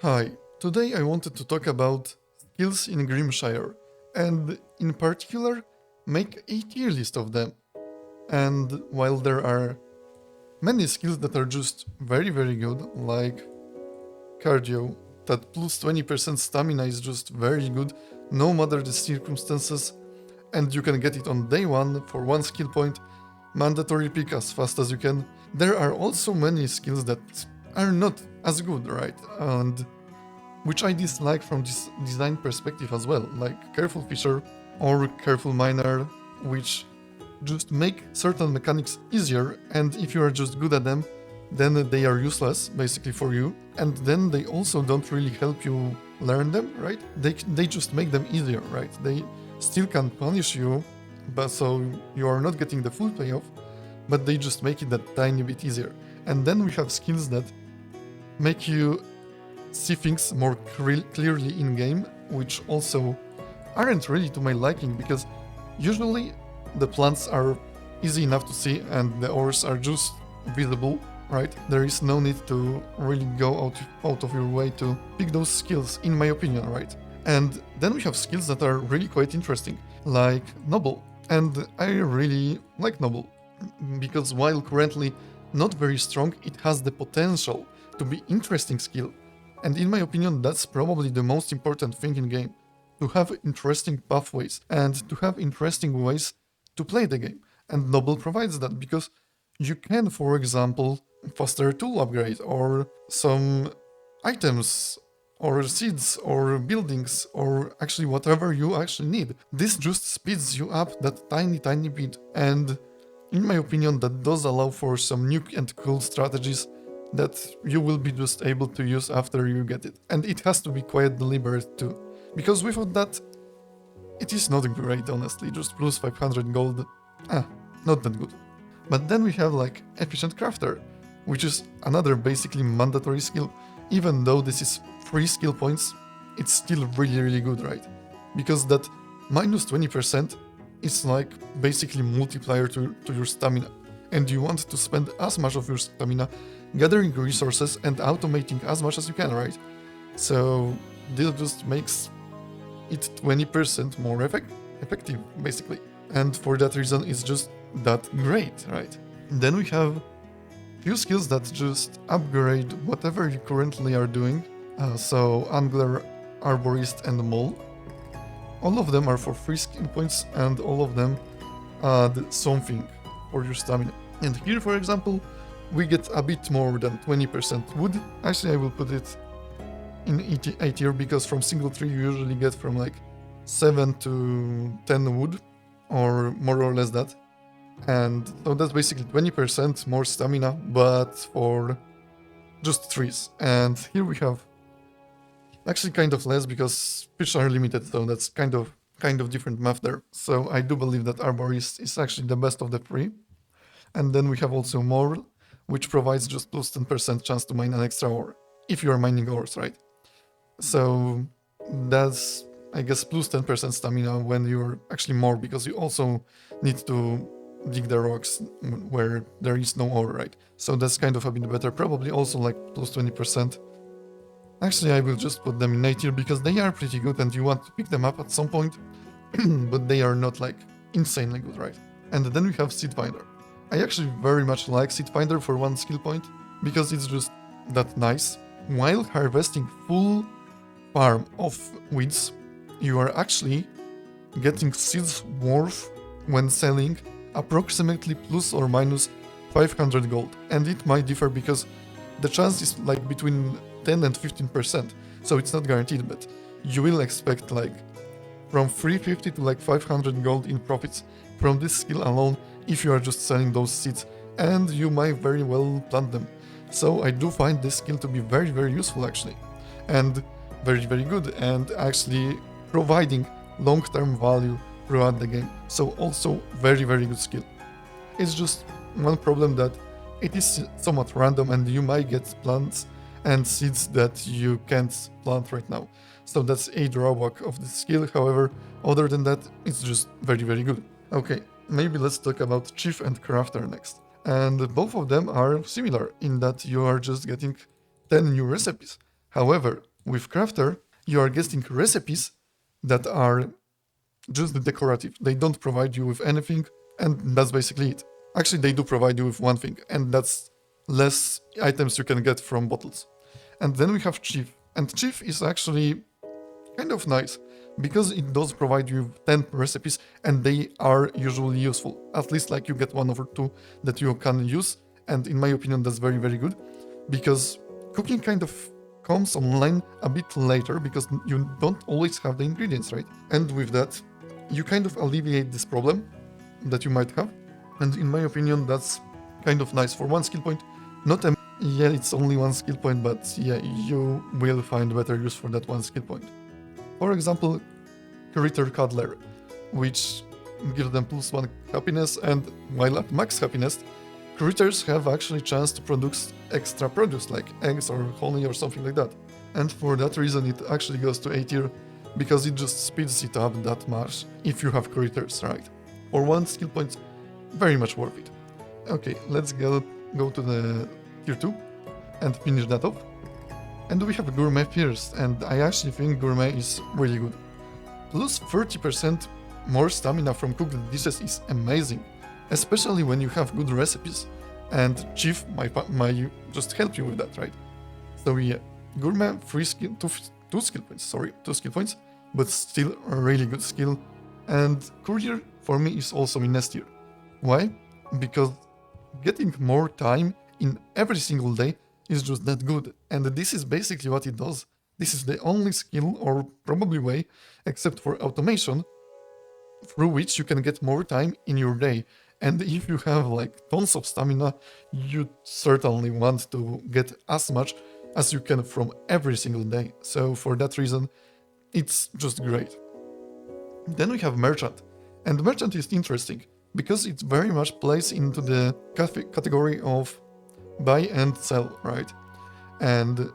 Hi, today I wanted to talk about skills in Grimshire, and in particular, make a tier list of them. And while there are many skills that are just very good, like cardio, that plus 20% stamina is just very good, no matter the circumstances, and you can get it on day one for one skill point, mandatory pick as fast as you can. There are also many skills that are not as good, right? And which I dislike from this design perspective as well, like Careful Fisher or Careful Miner, which just make certain mechanics easier, and if you are just good at them, then they are useless basically for you, and then they also don't really help you learn them, right? They just make them easier, right? They still can punish you, but so you are not getting the full payoff, but they just make it that tiny bit easier. And then we have skills that make you see things more clearly in game, which also aren't really to my liking because usually the plants are easy enough to see and the ores are just visible, right? There is no need to really go out of your way to pick those skills, in my opinion, right? And then we have skills that are really quite interesting, like Noble. And I really like Noble, because while currently not very strong, it has the potential to be interesting skill. And in my opinion, that's probably the most important thing in game. To have interesting pathways and to have interesting ways to play the game. And Noble provides that because you can, for example, faster tool upgrade or some items or seeds or buildings or actually whatever you actually need. This just speeds you up that tiny bit, and in my opinion that does allow for some new and cool strategies that you will be just able to use after you get it. And it has to be quite deliberate too, because without that, it is not great, honestly, just plus 500 gold, not that good. But then we have like Efficient Crafter, which is another basically mandatory skill. Even though this is 3 skill points, it's still really good, right? Because that minus 20% is like basically multiplier to your stamina. And you want to spend as much of your stamina gathering resources and automating as much as you can, right? So this just makes it 20% more effective, basically. And for that reason, it's just that great, right? Then we have few skills that just upgrade whatever you currently are doing. So Angler, Arborist, and Mole. All of them are for 3 skill points, and all of them add something for your stamina. And here, for example, we get a bit more than 20% wood. Actually, I will put it in A tier because from single tree you usually get from like 7 to 10 wood, or more or less that. And so that's basically 20% more stamina, but for just trees. And here we have actually kind of less because fish are limited, so that's kind of different math there. So I do believe that Arborist is actually the best of the 3. And then we have also More, which provides just plus 10% chance to mine an extra ore, if you are mining ores, right? So that's, I guess, plus 10% stamina when you're actually more, because you also need to dig the rocks where there is no ore, right? So that's kind of a bit better, probably also like plus 20%. Actually, I will just put them in A tier because they are pretty good and you want to pick them up at some point, but they are not like insanely good, right? And then we have Seed Finder. I actually very much like Seed Finder for 1 skill point because it's just that nice. While harvesting full farm of weeds, you are actually getting seeds worth when selling approximately plus or minus 500 gold. And it might differ because the chance is like between 10 and 15%, so it's not guaranteed, but you will expect like from 350 to like 500 gold in profits from this skill alone if you are just selling those seeds, and you might very well plant them. So I do find this skill to be very useful actually, and very good, and actually providing long-term value throughout the game. So also very good skill. It's just one problem that it is somewhat random and you might get plants and seeds that you can't plant right now. So that's a drawback of this skill. However, other than that, it's just very good. Okay, maybe let's talk about Chief and Crafter next. And both of them are similar in that you are just getting 10 new recipes. However, With Crafter, you are getting recipes that are just decorative. They don't provide you with anything, and that's basically it. Actually, they do provide you with one thing, and that's less items you can get from bottles. And then we have Chief. And Chief is actually kind of nice, because it does provide you with 10 recipes, and they are usually useful. At least like you get one or two that you can use, and in my opinion that's very, very good, because cooking kind of comes online a bit later, because you don't always have the ingredients, right? And with that, you kind of alleviate this problem that you might have, and in my opinion that's kind of nice. For one skill point, not a... yeah, it's only one skill point, but yeah, you will find better use for that one skill point. For example, Critter Cuddler, which gives them +1 happiness, and while at max happiness, critters have actually chance to produce extra produce like eggs or honey or something like that. And for that reason it actually goes to A tier, because it just speeds it up that much if you have critters, right? For one skill point, very much worth it. Okay, let's go to the tier 2 and finish that off. And we have Gourmet first, and I actually think Gourmet is really good. Plus 30% more stamina from cooked dishes is amazing, especially when you have good recipes, and Chief might just help you with that, right? So yeah, Gourmet, 2 skill points, but still a really good skill. And Courier for me is also in S tier. Why? Because getting more time in every single day is just that good, and this is basically what it does. This is the only skill, or probably way, except for automation, through which you can get more time in your day. And if you have like tons of stamina, you certainly want to get as much as you can from every single day. So for that reason, it's just great. Then we have Merchant, and Merchant is interesting because it very much plays into the category of buy and sell, right? And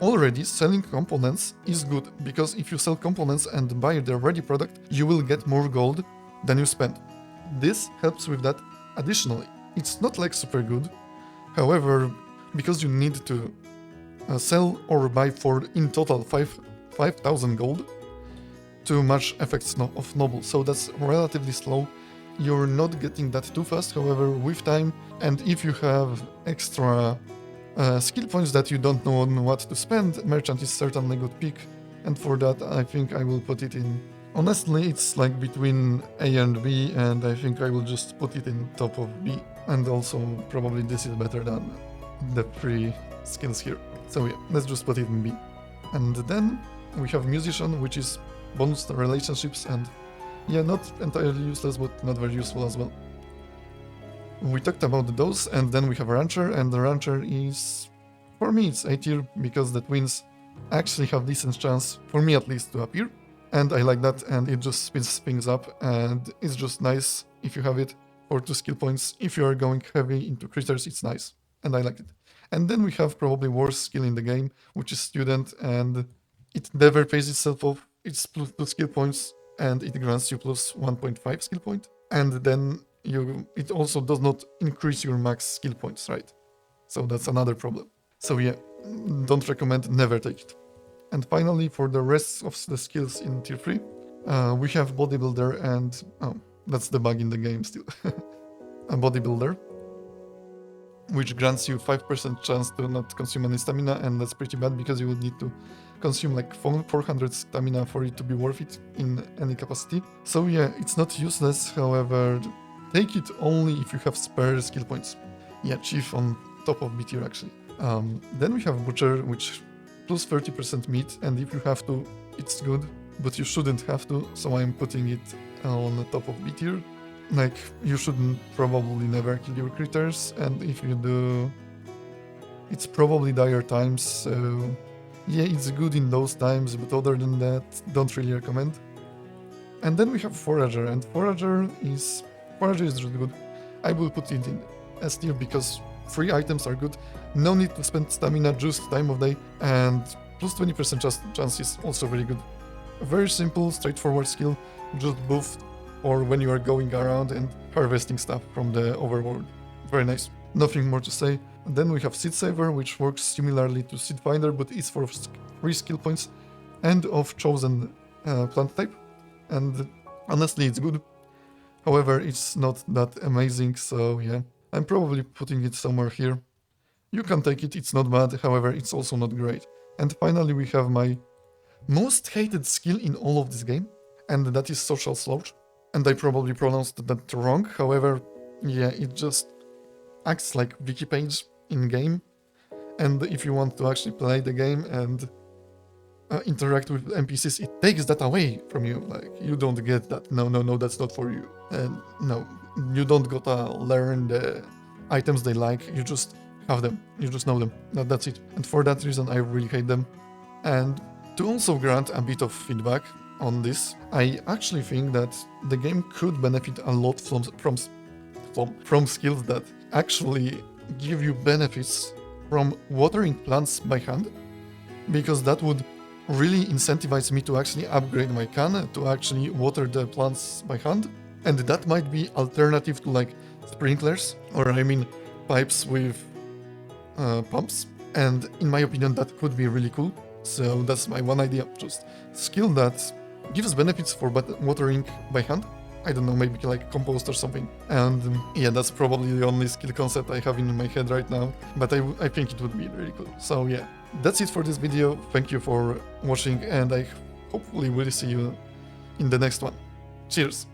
already selling components is good, because if you sell components and buy the ready product, you will get more gold than you spend. This helps with that additionally. It's not like super good, however, because you need to sell or buy for in total 5,000 gold to match effects of noble, so that's relatively slow. You're not getting that too fast, however, with time, and if you have extra skill points that you don't know on what to spend, Merchant is certainly a good pick, and for that I think I will put it in... honestly, it's like between A and B, and I think I will just put it in top of B, and also probably this is better than the 3 skills here. So yeah, let's just put it in B. And then we have Musician, which is bonus relationships, and yeah, not entirely useless, but not very useful as well. We talked about those, and then we have Rancher, and the Rancher is... for me it's A tier, because the twins actually have decent chance, for me at least, to appear. And I like that, and it just speeds things up, and it's just nice if you have it for 2 skill points. If you are going heavy into critters, it's nice, and I like it. And then we have probably worst skill in the game, which is Student, and it never pays itself off. It's plus 2 skill points, and it grants you plus 1.5 skill point, and then it also does not increase your max skill points, right? So that's another problem. So yeah, don't recommend, never take it. And finally, for the rest of the skills in tier 3, we have Bodybuilder, and that's the bug in the game still. A Bodybuilder, which grants you 5% chance to not consume any stamina, and that's pretty bad because you would need to consume like 400 stamina for it to be worth it in any capacity. So yeah, it's not useless, however, take it only if you have spare skill points. Yeah, Chief on top of B tier actually. Then we have Butcher, which plus 30% meat, and if you have to, it's good, but you shouldn't have to, so I'm putting it on the top of B tier. Like, you shouldn't probably never kill your critters, and if you do, it's probably dire times, so yeah, it's good in those times, but other than that, don't really recommend. And then we have Forager, and Forager is really good. I will put it in S tier because 3 items are good, no need to spend stamina, just time of day, and plus 20% chance is also very good. A very simple, straightforward skill, just buff or when you are going around and harvesting stuff from the overworld. Very nice. Nothing more to say. And then we have Seed Saver, which works similarly to Seed Finder, but is for 3 skill points and of chosen plant type. And honestly, it's good. However, it's not that amazing, so yeah. I'm probably putting it somewhere here. You can take it, it's not bad, however, it's also not great. And finally, we have my most hated skill in all of this game, and that is Social Slouch. And I probably pronounced that wrong, however, yeah, it just acts like wiki page in-game. And if you want to actually play the game and interact with NPCs, it takes that away from you. Like, you don't get that. No, that's not for you. And no, you don't gotta learn the items they like. You just have them. You just know them. That's it. And for that reason, I really hate them. And to also grant a bit of feedback on this, I actually think that the game could benefit a lot from skills that actually give you benefits from watering plants by hand, because that would really incentivize me to actually upgrade my can to actually water the plants by hand. And that might be alternative to like sprinklers, or I mean pipes with pumps. And in my opinion, that could be really cool. So that's my one idea, just skill that gives benefits for watering by hand. I don't know, maybe like compost or something. And yeah, that's probably the only skill concept I have in my head right now, but I think it would be really cool. So yeah, that's it for this video. Thank you for watching, and I hopefully will see you in the next one. Cheers!